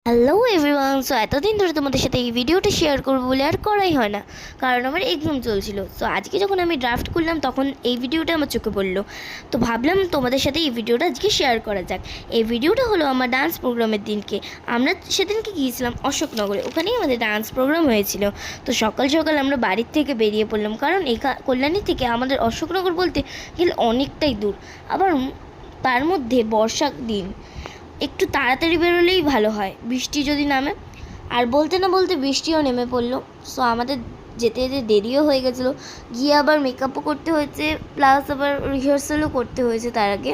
Hello everyone. So এতদিন ধরে তোমাদের সাথে এই ভিডিওটা শেয়ার করবো বলে আর করাই হয় না, কারণ আমার এক্সাম চলছিল। সো আজকে যখন আমি ড্রাফট করলাম তখন এই ভিডিওটা আমার চোখে পড়লো, তো ভাবলাম তোমাদের সাথে এই ভিডিওটা আজকে শেয়ার করা যাক। এই ভিডিওটা হলো আমার ডান্স প্রোগ্রামের দিনকে। আমরা সেদিনকে গিয়েছিলাম অশোকনগরে, ওখানেই আমাদের ডান্স প্রোগ্রাম হয়েছিল। তো সকাল সকাল আমরা বাড়ির থেকে বেরিয়ে পড়লাম, কারণ কল্যাণী থেকে আমাদের অশোকনগর বলতে গেলে অনেকটাই দূর, আবার তার মধ্যে বর্ষার দিন, একটু তাড়াতাড়ি বেরোলেই ভালো হয়, বৃষ্টি যদি নামে। আর বলতে না বলতে বৃষ্টিও নেমে পড়লো। সো আমাদের যেতে যেতে দেরিও হয়ে গেছিলো, গিয়ে আবার মেকআপও করতে হয়েছে, প্লাস আবার রিহার্সালও করতে হয়েছে তার আগে।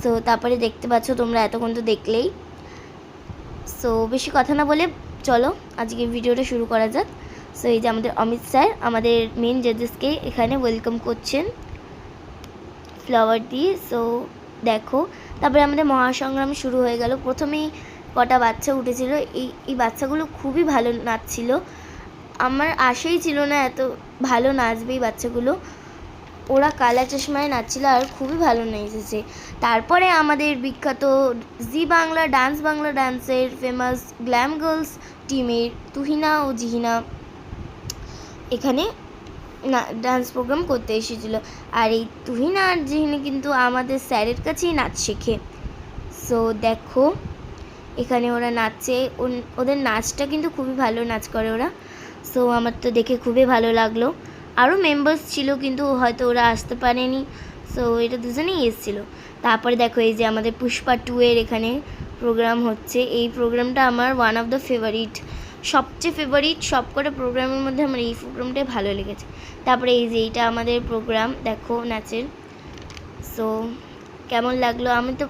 সো তারপরে দেখতে পাচ্ছ তোমরা, এতক্ষণ তো দেখলেই। সো বেশি কথা না বলে চলো আজকে ভিডিওটা শুরু করা যাক। সো এই যে আমাদের অমিত স্যার আমাদের মেন জাজেসকে এখানে ওয়েলকাম করছেন ফ্লাওয়ার দিয়ে। সো দেখো, তারপরে আমাদের মহাসংগ্রাম শুরু হয়ে গেল। প্রথমেই কটা বাচ্চা উঠেছিল, এই বাচ্চাগুলো খুবই ভালো নাচছিল। আমার আশাই ছিল না এত ভালো নাচবে এই বাচ্চাগুলো। ওরা কালা চশমায় নাচছিল আর খুবই ভালো নেচেছে। তারপরে আমাদের বিখ্যাত জি বাংলা ডান্সের ফেমাস গ্ল্যাম গার্লস টিমের তুহিনা ও জিহিনা এখানে না ডান্স প্রোগ্রাম করতে এসেছিলো। আর এই তুহিনা আর জিহিনা কিন্তু আমাদের স্যারের কাছেই নাচ শেখে। সো দেখো এখানে ওরা নাচছে, ওদের নাচটা কিন্তু খুবই ভালো নাচ করে ওরা। সো আমার তো দেখে খুবই ভালো লাগলো। আরও মেম্বার্স ছিল কিন্তু হয়তো ওরা আসতে পারেনি, সো এটা দুজনেই এসেছিলো। তারপরে দেখো এই যে আমাদের পুষ্পা 2 এর এখানে প্রোগ্রাম হচ্ছে। এই প্রোগ্রামটা আমার ওয়ান অফ দ্য সবচেয়ে ফেভারিট সব কটা প্রোগ্রামের মধ্যে আমার এই প্রোগ্রামটাই ভালো লেগেছে। তারপরে এই যে এইটা আমাদের প্রোগ্রাম দেখো নাচের। সো কেমন লাগলো, আমি তো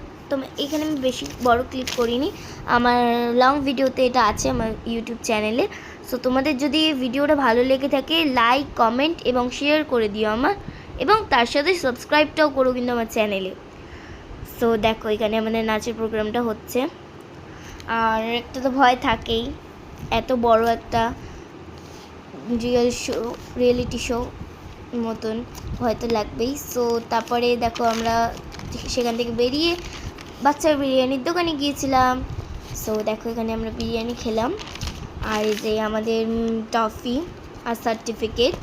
এখানে আমি বেশি বড় ক্লিপ করিনি, আমার লং ভিডিওতে এটা আছে আমার ইউটিউব চ্যানেলে। সো তোমাদের যদি ভিডিওটা ভালো লেগে থাকে লাইক কমেন্ট এবং শেয়ার করে দিও আমার, এবং তার সাথে সাবস্ক্রাইবটাও করো কিন্তু আমার চ্যানেলে। সো দেখো এখানে আমাদের নাচের প্রোগ্রামটা হচ্ছে। আর একটা তো ভয় থাকেই, এত বড় একটা রিয়েলিটি শো মতন ভয় তো লাগবেই। সো তারপরে দেখো আমরা সেখান থেকে বেরিয়ে বাচ্চার বিরিয়ানির দোকানে গিয়েছিলাম। সো দেখো এখানে আমরা বিরিয়ানি খেলাম, আর এই যে আমাদের টফি আর সার্টিফিকেট।